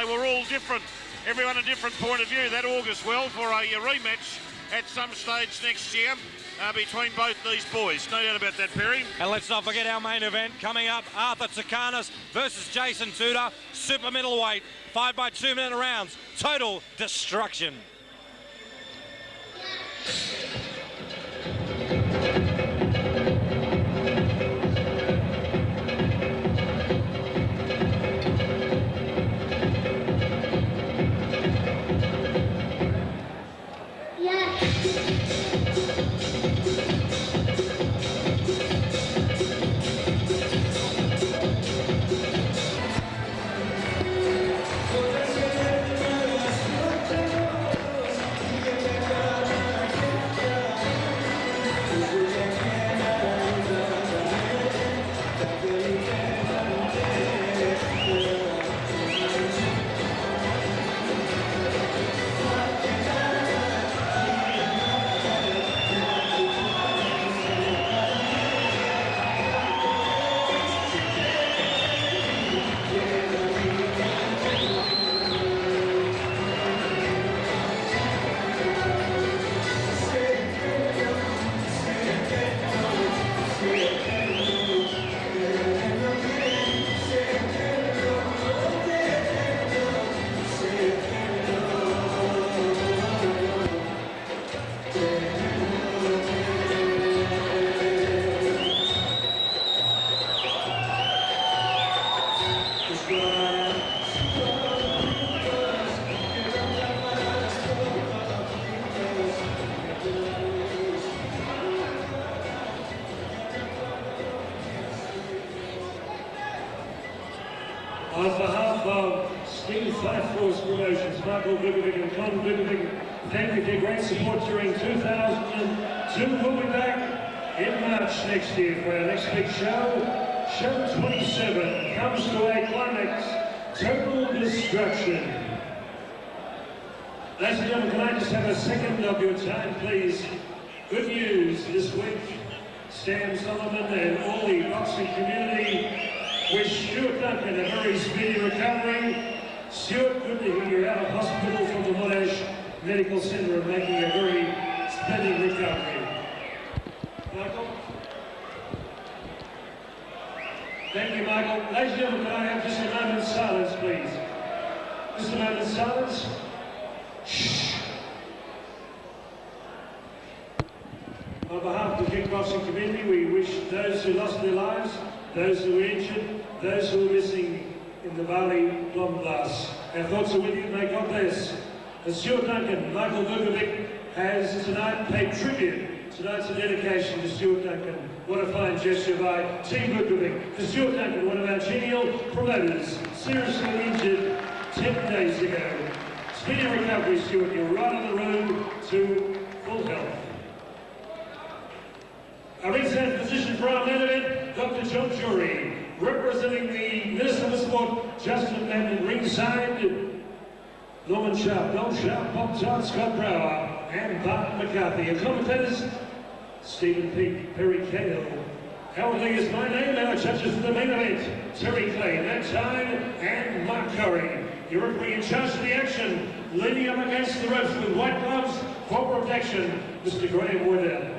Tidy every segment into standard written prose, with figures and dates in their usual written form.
we're all different. Everyone a different point of view. That augurs well for a rematch at some stage next year between both these boys. No doubt about that, Perry. And let's not forget our main event coming up. Arthur Tsakonas versus Jason Tudor. Super middleweight. 5 by 2 minute rounds. Total destruction. On behalf of Steve Flat Force Promotions, Michael Vukovic and Con Vukovic, thank you for your great support during 2002. We'll be back in March next year for our next big show. Show 27 comes to a climax, Total Destruction. Ladies and gentlemen, can I just have a second of your time, please? Good news this week. Stan Sullivan and all the boxing community wish Stuart Duncan a very speedy recovery. Stuart, good to hear you're out of hospital from the Monash Medical Centre and making a very splendid recovery. Michael? Thank you, Michael. Ladies and gentlemen, can I have just a moment of silence, please? Just a moment of silence. Shh. On behalf of the kickboxing community, we wish those who lost their lives, those who were injured, those who are missing in the Bali bomb blast. Our thoughts are with you, may God bless. As Stuart Duncan, Michael Vukovic has tonight paid tribute. Tonight's a dedication to Stuart Duncan. What a fine gesture by Team Vukovic. To Stuart Duncan, one of our genial promoters, seriously injured 10 days ago. Speedy recovery, Stuart. You're right on the road to full health. Our ringside position for our main event, Dr. John Jury. Representing the Minister for Sport, Justin Madden, ringside, Norman Sharp, Don Sharp, Bob Todd, Scott Brower, and Bart McCarthy. And commentators, Stephen Peake, Perry Cahill. Howard Lee is my name, and our judges for the main event, Terry Clay, Nat Tyne, and Mark Corey. Your referee in charge of the action, leaning up against the ropes with white gloves for protection, Mr. Graham Woodard.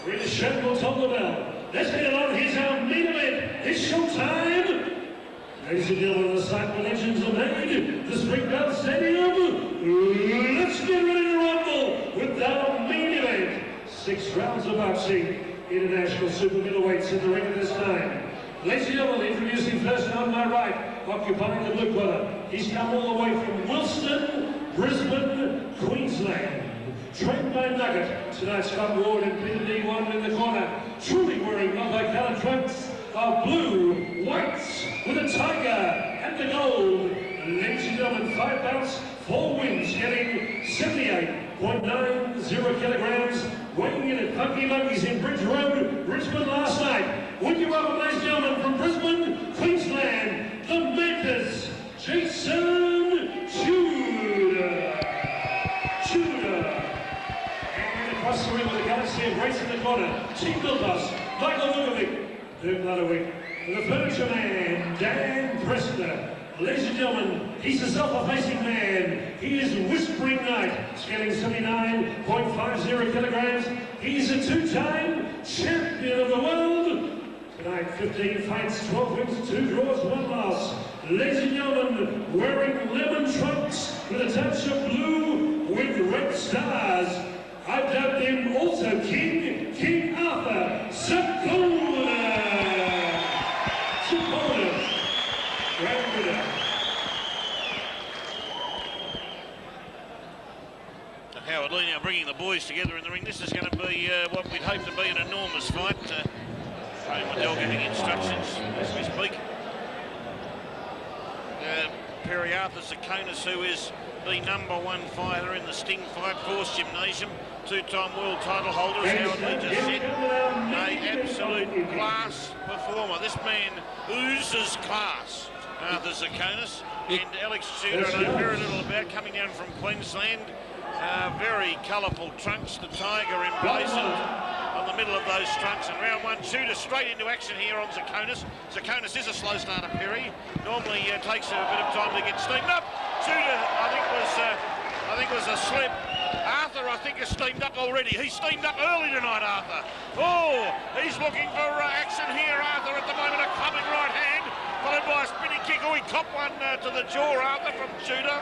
We're the show will toll the bell. Let's get it on. Here's our main event. It's showtime. Ladies and gentlemen, the site where legends are made, the Springfield Stadium. Let's get ready to rumble with our main event. 6 rounds of boxing. International super middleweights in the ring at this time. Ladies and gentlemen, introducing first on my right, occupying the blue corner. He's come all the way from Wilston, Brisbane, Queensland. Trained by Nugget, tonight's Scott Ward and Peter D1 in the corner, truly wearing multi-coloured trunks of blue, whites, with a tiger and the gold. Ladies and gentlemen, 5 bouts, 4 wins, getting 78.90 kilograms, weighing in at Funky Monkeys in Bridge Road, Brisbane last night. Would you welcome, ladies and gentlemen, from Brisbane, Queensland, the Mantis, Jason Tudor. Across the ring with the Galaxy embracing the corner. Team Bilbos, Michael Vukovic, Dirk Ludwig, the Furniture Man, Dan Prester, Ladies and gentlemen, he's a self-effacing man. He is Whispering Knight, scaling 79.50 kilograms. He's a two-time champion of the world. Tonight, 15 fights, 12 wins, 2 draws, 1 loss. Ladies and gentlemen, wearing lemon trunks with a touch of blue with red stars. I've dubbed him also King Arthur Tsakonas. Tsakonas, grand winner. Howard Lee now bringing the boys together in the ring. This is going to be what we'd hope to be an enormous fight. Waddell getting instructions as we speak. Perry Arthur Tsakonas, who is the #1 fighter in the Sting Fight Force Gymnasium, 2-time world title holder, as Howard Lee just said. An absolute class performer. This man oozes class, Arthur Tsakonas. And Alex Tudor, I know very little about, coming down from Queensland. Very colourful trunks, the tiger emblazoned on the middle of those trunks. And round 1, Tudor straight into action here on Tsakonas. Tsakonas is a slow starter, Perry. Normally takes a bit of time to get steamed up. Tudor, I think was a slip. Arthur, I think, is steamed up already. He's steamed up early tonight, Arthur. Oh, he's looking for action here, Arthur, at the moment. A clubbing right hand, followed by a spinning kick. Oh, he copped one to the jaw, Arthur, from Tudor.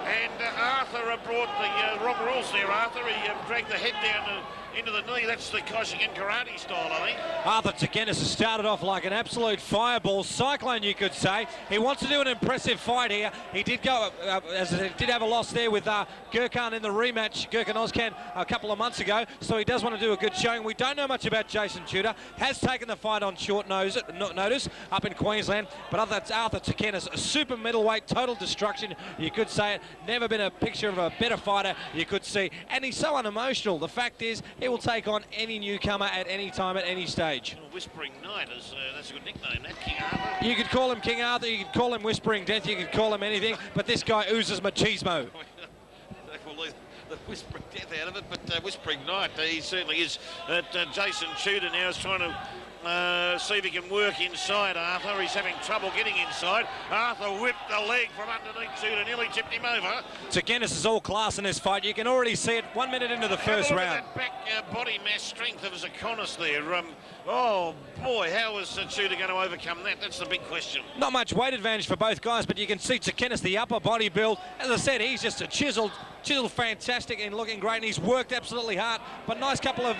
And Arthur brought the wrong rules there, Arthur. He dragged the head down into the knee. That's the Koshikin karate style, I think. Arthur Tsakonas has started off like an absolute fireball cyclone, you could say. He wants to do an impressive fight here. He did go, as I said, did have a loss there with Gurkhan in the rematch, Gurkhan Ozcan, a couple of months ago. So he does want to do a good showing. We don't know much about Jason Tudor. Has taken the fight on short notice up in Queensland. But Arthur Tsakonas, a super middleweight, total destruction. You could say it. Never been a picture of a better fighter, you could see. And he's so unemotional. The fact is, he will take on any newcomer at any time, at any stage. Well, Whispering Knight, that's a good nickname, that, King Arthur. You could call him King Arthur, you could call him Whispering Death, you could call him anything, but this guy oozes machismo. Well, the Whispering Death out of it, but Whispering Knight, he certainly is. Jason Tudor now is trying to see if he can work inside Arthur. He's having trouble getting inside. Arthur whipped the leg from underneath Tudor, nearly tipped him over. Tsakonas is all class in this fight. You can already see it 1 minute into the first round. That back body mass strength of Tsakonas there. Oh boy, how is Tudor going to overcome that? That's the big question. Not much weight advantage for both guys, but you can see Tsakonas, the upper body build. As I said, he's just a chiseled, fantastic and looking great, and he's worked absolutely hard. But nice couple of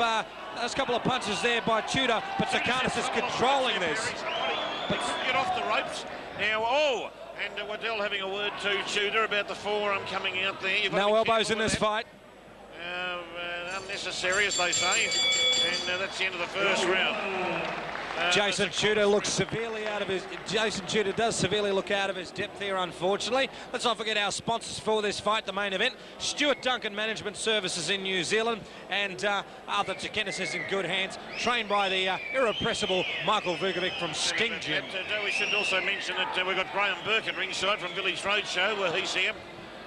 punches there by Tudor, but Tsakonas is controlling this. But get off the ropes now. And Waddell having a word to Tudor about the forearm coming out there. No elbows in this fight. Unnecessary, as they say. And that's the end of the first round. Jason Tudor looks severely out of his... Jason Tudor does severely look out of his depth here, unfortunately. Let's not forget our sponsors for this fight, the main event. Stuart Duncan Management Services in New Zealand. And Arthur Tsakonas is in good hands, trained by the irrepressible Michael Vukovic from Sting Gym. We should also mention that we've got Graham Burke at ringside from Village Roadshow, where he's here.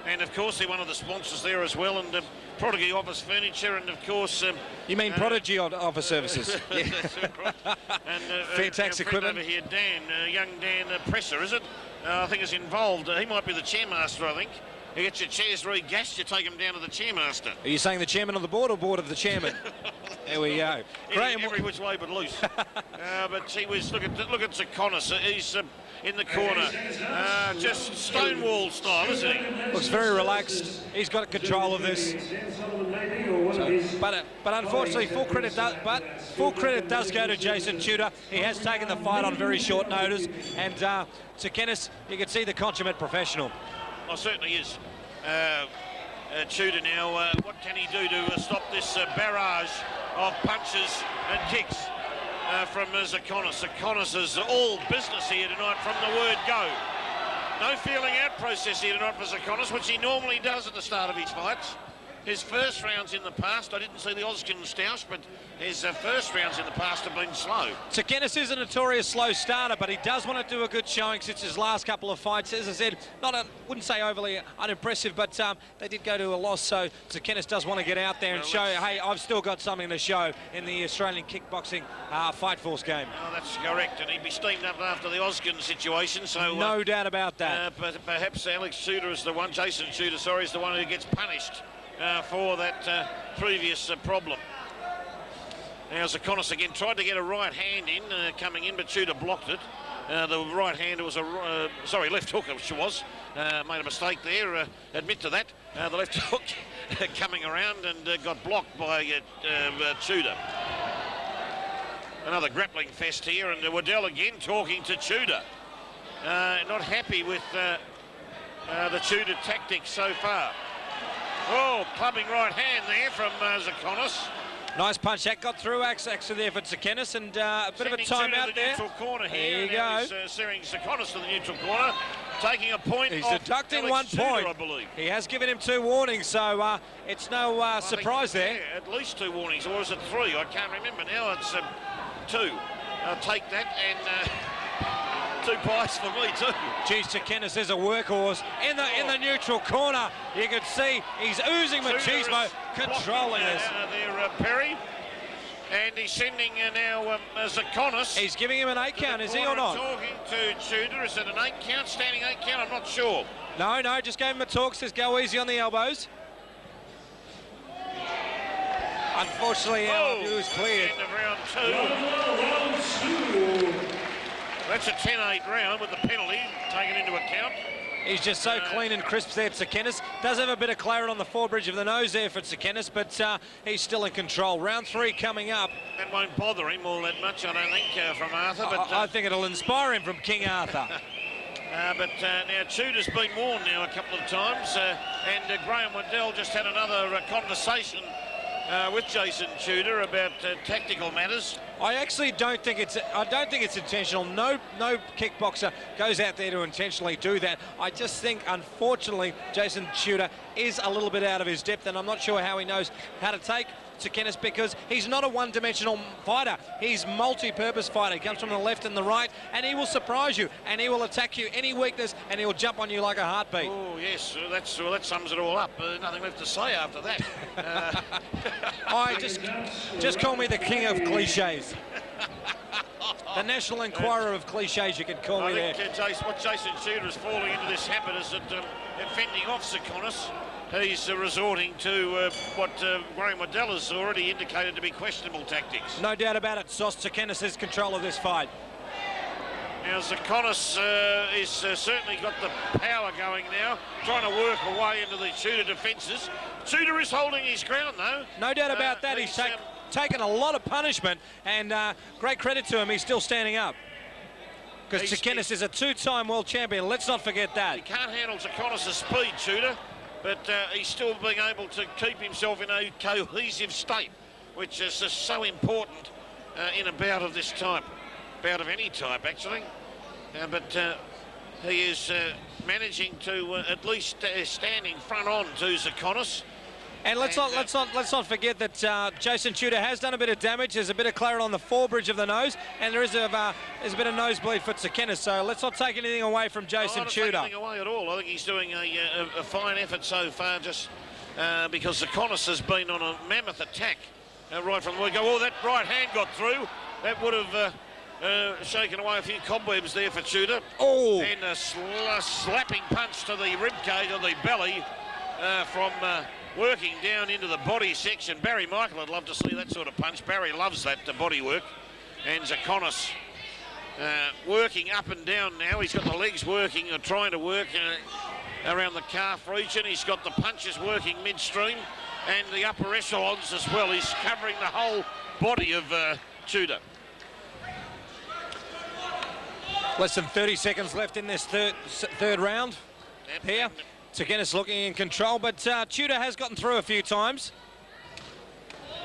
And, of course, they're one of the sponsors there as well. And Prodigy Office Furniture, and, of course... you mean Prodigy Office Services? Yeah. That's right. And Fairtax equipment. Over here, Dan, young Dan Presser, is it? I think is involved. He might be the chairmaster, I think. You get your chairs regassed, you take them down to the chairmaster. Are you saying the chairman of the board or board of the chairman? There we go. Every which way but loose. But he was, look at Tsakonas. He's in the corner. Just Stonewall style, isn't he? Looks very relaxed. He's got control of this. But unfortunately, full credit does go to Jason Tudor. He has taken the fight on very short notice. And Tsakonas, you can see the consummate professional. Well, certainly is. Tudor now, what can he do to stop this barrage of punches and kicks from Tsakonas? Tsakonas is all business here tonight from the word go. No feeling out process here tonight for Tsakonas, which he normally does at the start of his fights. his first rounds in the past, I didn't see the Oskin stoush, but his first rounds in the past have been slow. Tsakonas is a notorious slow starter, but he does want to do a good showing since his last couple of fights. As I said, wouldn't say overly unimpressive, but they did go to a loss, so Tsakonas does want to get out there and show, hey, I've still got something to show in the Australian kickboxing Fight Force game. Oh, that's correct, and he'd be steamed up after the Oskin situation, so... no doubt about that. But perhaps Alex Tudor is the one, Jason Tudor, sorry, is the one who gets punished for that previous problem. Now Tsakonas again tried to get a right hand in, coming in, but Tudor blocked it. The right hander was left hook she was. Made a mistake there, admit to that. The left hook coming around and got blocked by Tudor. Another grappling fest here, and Waddell again talking to Tudor. Not happy with the Tudor tactics so far. Oh, clubbing right hand there from Tsakonas. Nice punch that got through actually there for Tsakonas, and a bit of a timeout there. Neutral corner here. There you go. He's steering Tsakonas to the neutral corner, taking a point. He's off deducting Alex 1 point. Tudor, I believe. He has given him 2 warnings, so it's no surprise there. Yeah, at least 2 warnings, or is it 3? I can't remember now. It's 2. I'll take that, and 2 pies for me too. Geez, Tsakonas is a workhorse in the neutral corner. You can see he's oozing machismo, controlling this. There, Perry, and he's sending now Tsakonas. He's giving him an 8 count, is he or not? Talking to Tudor. Is it an 8 count, standing 8 count? I'm not sure. No, just gave him a talk. Says go easy on the elbows. Unfortunately, he was cleared. End of round 2. That's a 10-8 round with the penalty taken into account. He's just so clean and crisp there, Tsakonas. Does have a bit of claret on the forebridge of the nose there for Tsakonas, but he's still in control. Round 3 coming up. That won't bother him all that much, I don't think, from Arthur. But I think it'll inspire him from King Arthur. But now Tudor's been warned now a couple of times, and Graham Waddell just had another conversation with Jason Tudor about tactical matters. I actually don't think it's intentional. No kickboxer goes out there to intentionally do that. I just think, unfortunately, Jason Tudor is a little bit out of his depth, and I'm not sure how he knows how to take Tsakonas, because he's not a one-dimensional fighter. He's multi-purpose fighter. He comes from the left and the right, and he will surprise you, and he will attack you any weakness, and he'll jump on you like a heartbeat. Oh yes, that sums it all up. Nothing left to say after that. Just call me the king of cliches. The National Enquirer of cliches, you could call me there. What Jason Tudor is falling into this habit is that fending off Tsakonas. He's resorting to what Graham Waddell has already indicated to be questionable tactics. No doubt about it, Sauce. Tsakonas has control of this fight. Now Tsakonas is certainly got the power going now, trying to work away into the Tudor defences. Tudor is holding his ground though. No doubt about that. He's taken a lot of punishment, and great credit to him. He's still standing up. Because Tsakonas is a 2-time world champion. Let's not forget that. He can't handle Tsakonas' speed, Tudor. But he's still being able to keep himself in a cohesive state, which is so important in a bout of this type, bout of any type actually. But he is managing to at least standing front on to Tsakonas. And let's not forget that Jason Tudor has done a bit of damage. There's a bit of claret on the forebridge of the nose, and there's a bit of nosebleed for Tsakonas. So let's not take anything away from Jason Tudor. Not anything away at all. I think he's doing a fine effort so far, just because Tsakonas has been on a mammoth attack right from the word go. Oh, that right hand got through. That would have shaken away a few cobwebs there for Tudor. Oh! And a slapping punch to the ribcage or the belly from. Working down into the body section. Barry Michael would love to see that sort of punch. Barry loves that body work. And Tsakonas working up and down now. He's got the legs working, trying to work around the calf region. He's got the punches working midstream and the upper echelons as well. He's covering the whole body of Tudor. Less than 30 seconds left in this third round. Here. Tsakonas looking in control, but Tudor has gotten through a few times.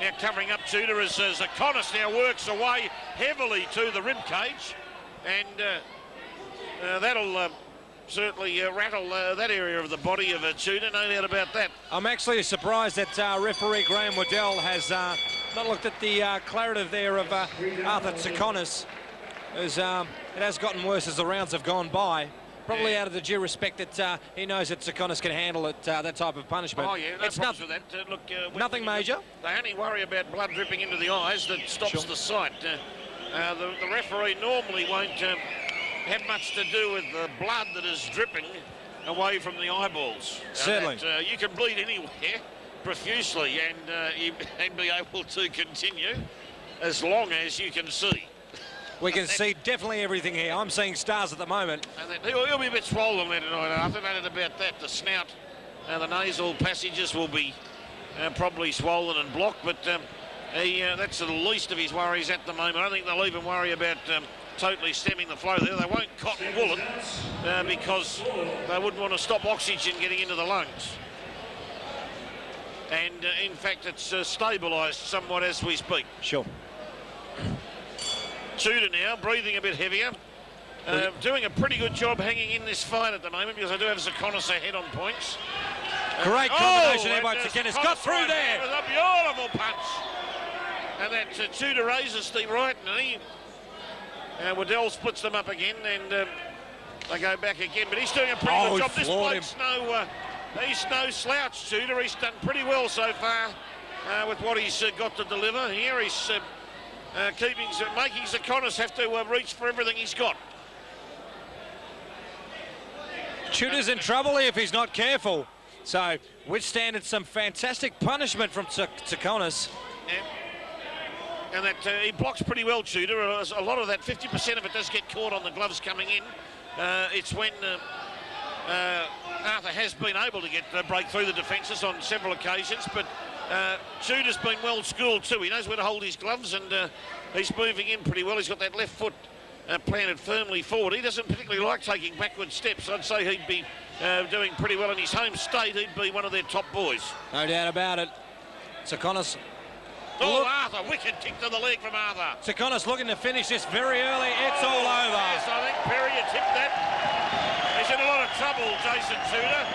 Now covering up Tudor as Tsakonas now works away heavily to the ribcage, and that'll certainly rattle that area of the body of Tudor, no doubt about that. I'm actually surprised that referee Graham Waddell has not looked at the clarity there of Arthur Tsakonas. It has gotten worse as the rounds have gone by. Probably out of the due respect that he knows that Tsakonas can handle it, that type of punishment. Oh, yeah, no problems with that. Look, nothing major. They only worry about blood dripping into the eyes that stops the sight. The referee normally won't have much to do with the blood that is dripping away from the eyeballs. Certainly. You can bleed anywhere profusely and be able to continue as long as you can see. We can see definitely everything here. I'm seeing stars at the moment. And he'll be a bit swollen there tonight, Arthur. No doubt about that. The snout, the nasal passages will be probably swollen and blocked, but that's the least of his worries at the moment. I don't think they'll even worry about totally stemming the flow there. They won't cotton wool it because they wouldn't want to stop oxygen getting into the lungs. And in fact, it's stabilised somewhat as we speak. Sure. Tudor now, breathing a bit heavier. Doing a pretty good job hanging in this fight at the moment because I do have Tsakonas ahead on points. Great combination there by Tsakonas. Got through there. It was a beautiful punch. And that Tudor raises the right knee. Waddell splits them up again and they go back again. But he's doing a pretty good job. This bloke's he's no slouch, Tudor. He's done pretty well so far with what he's got to deliver. Here he's making Tsakonas have to reach for everything he's got. Tudor's in trouble here if he's not careful. So, withstanding some fantastic punishment from Tsakonas. Yeah. And that he blocks pretty well, Tudor. A lot of that, 50% of it does get caught on the gloves coming in. It's when Arthur has been able to break through the defences on several occasions, but Tudor's been well schooled too. He knows where to hold his gloves and he's moving in pretty well. He's got that left foot planted firmly forward. He doesn't particularly like taking backward steps. I'd say he'd be doing pretty well in his home state. He'd be one of their top boys. No doubt about it. Tsakonas. Oh, Arthur, wicked kick to the leg from Arthur. Tsakonas looking to finish this very early. It's all over. Yes, I think Perry, you tipped that. He's in a lot of trouble, Jason Tudor.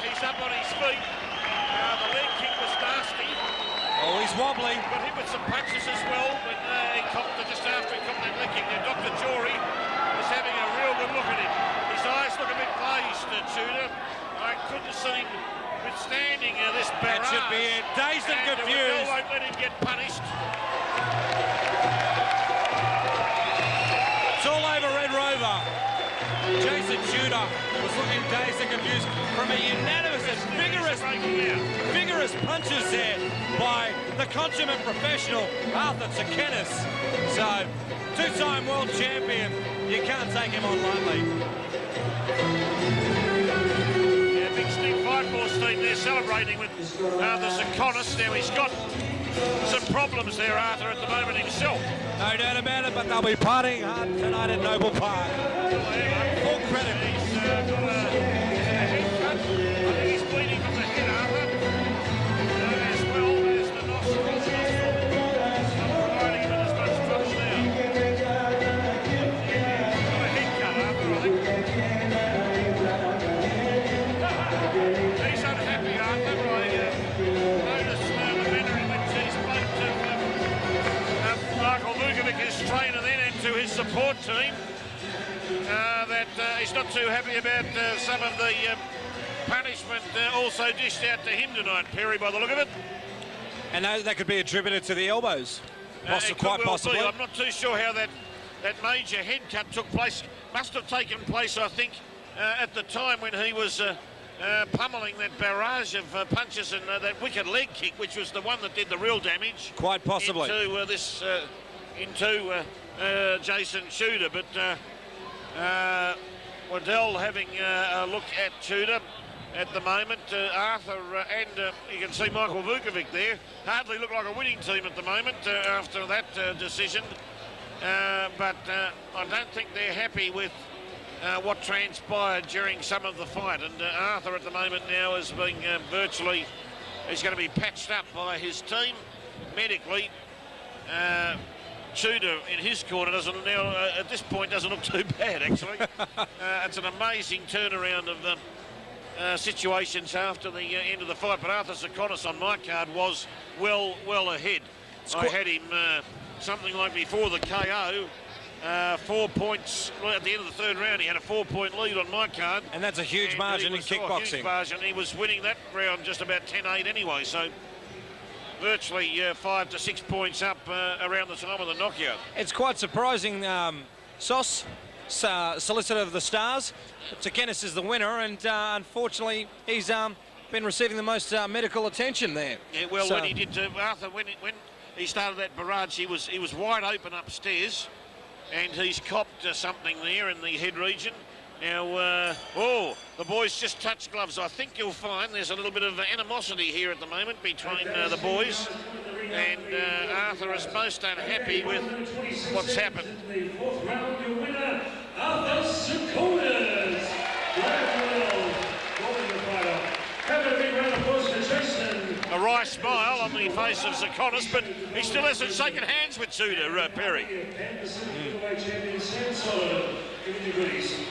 He's up on his feet. The leg kick was nasty. Oh, he's wobbly. Got hit with some punches as well, but just after he copped that leg kick. Now, Dr. Jory is having a real good look at him. His eyes look a bit glazed, Tudor. I couldn't see him withstanding this barrage. That should be it. Dazed and confused. Won't let him get punished. It's all over Red Rover. Jason Tudor was looking dazed and confused from a unanimous and vigorous punches there by the consummate professional Arthur Tsakonas. So, two-time world champion, you can't take him on lightly. Yeah, big Sting Fight Force team there celebrating with Arthur Tsakonas. Now he's got some problems there, Arthur, at the moment himself. No doubt about it, but they'll be partying hard tonight at Noble Park. Full credit. He's got a head cut. I think he's bleeding from the head, Arthur. As well as the nostrils. Not providing him with as much trouble now. Got a head cut, Arthur, I think. He's unhappy, Arthur. I noticed the manner in which he spoke to Michael Vukovic, his trainer then, and to his support team. That he's not too happy about some of the punishment also dished out to him tonight, Perry, by the look of it. And that could be attributed to the elbows. Quite possibly. I'm not too sure how that major head cut took place. Must have taken place, I think, at the time when he was pummeling that barrage of punches and that wicked leg kick, which was the one that did the real damage. Quite possibly. Into Jason Tudor, but Waddell having a look at Tudor at the moment. Arthur and you can see Michael Vukovic there. Hardly look like a winning team at the moment after that decision. But I don't think they're happy with what transpired during some of the fight. And Arthur at the moment now is being he's going to be patched up by his team medically. Tudor in his corner doesn't now, at this point, doesn't look too bad, actually. It's an amazing turnaround of situations after the end of the fight, but Arthur Tsakonas on my card was well ahead. I had him something like before the KO, 4 points at the end of the third round. He had a 4-point lead on my card. And that's a huge margin in kickboxing. Huge margin. He was winning that round just about 10-8 anyway, so virtually 5 to 6 points up around the time of the knockout. It's quite surprising, Sos, solicitor of the Stars. Tsakonas is the winner, and unfortunately he's been receiving the most medical attention there. Yeah, well, when he did Arthur, when he started that barrage, he was wide open upstairs, and he's copped something there in the head region. Now, the boys just touched gloves. I think you'll find there's a little bit of animosity here at the moment between the boys, and Arthur is most unhappy with what's happened. The fourth round, your winner, Arthur Tsakonas. Have a big round of applause for Jason. A wry smile on the face of Tsakonas, but he still hasn't shaken hands with Tudor, Perry.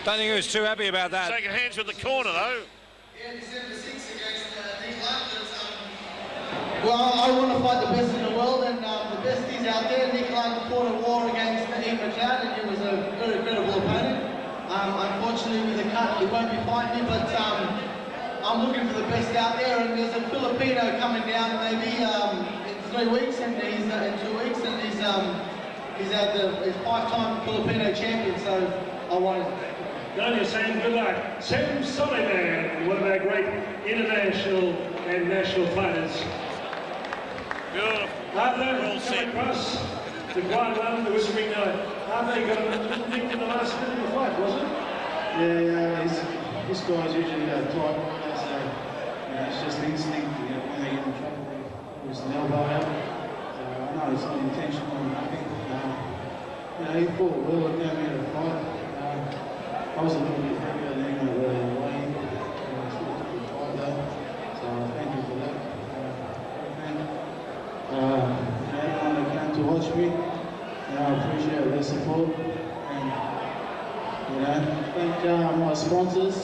Don't think he was too happy about that. Shaking hands with the corner, though. Well, I want to fight the best in the world, and the best is out there. Nick Lund fought a war against Ian McLeod, and he was a very credible opponent. Unfortunately, with the cut, he won't be fighting me, but I'm looking for the best out there, and there's a Filipino coming down maybe in 3 weeks, and he's in 2 weeks, and he's 5-time Filipino champion, so I want it. Daniel, saying good luck. Sam Sullivan, one of our great international and national fighters. Beautiful. Arthur, Well said. across the quiet one, the whispering note. Arthur, you got a little nick in the last minute of the fight, was it? Yeah, this guy's usually tight, so it's just instinct. When they get in trouble, they was an elbow out. So I know it's not intentional or nothing. He fought well and came out of the fight. I was a little bit heavier than him at the weigh-in. Still took the fight though, so thank you for that. Everyone that came to watch me, I appreciate their support. And thank my sponsors,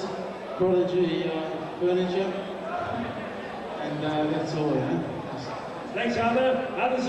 Prodigy Furniture, and that's all. Thanks, Arthur. Arthur's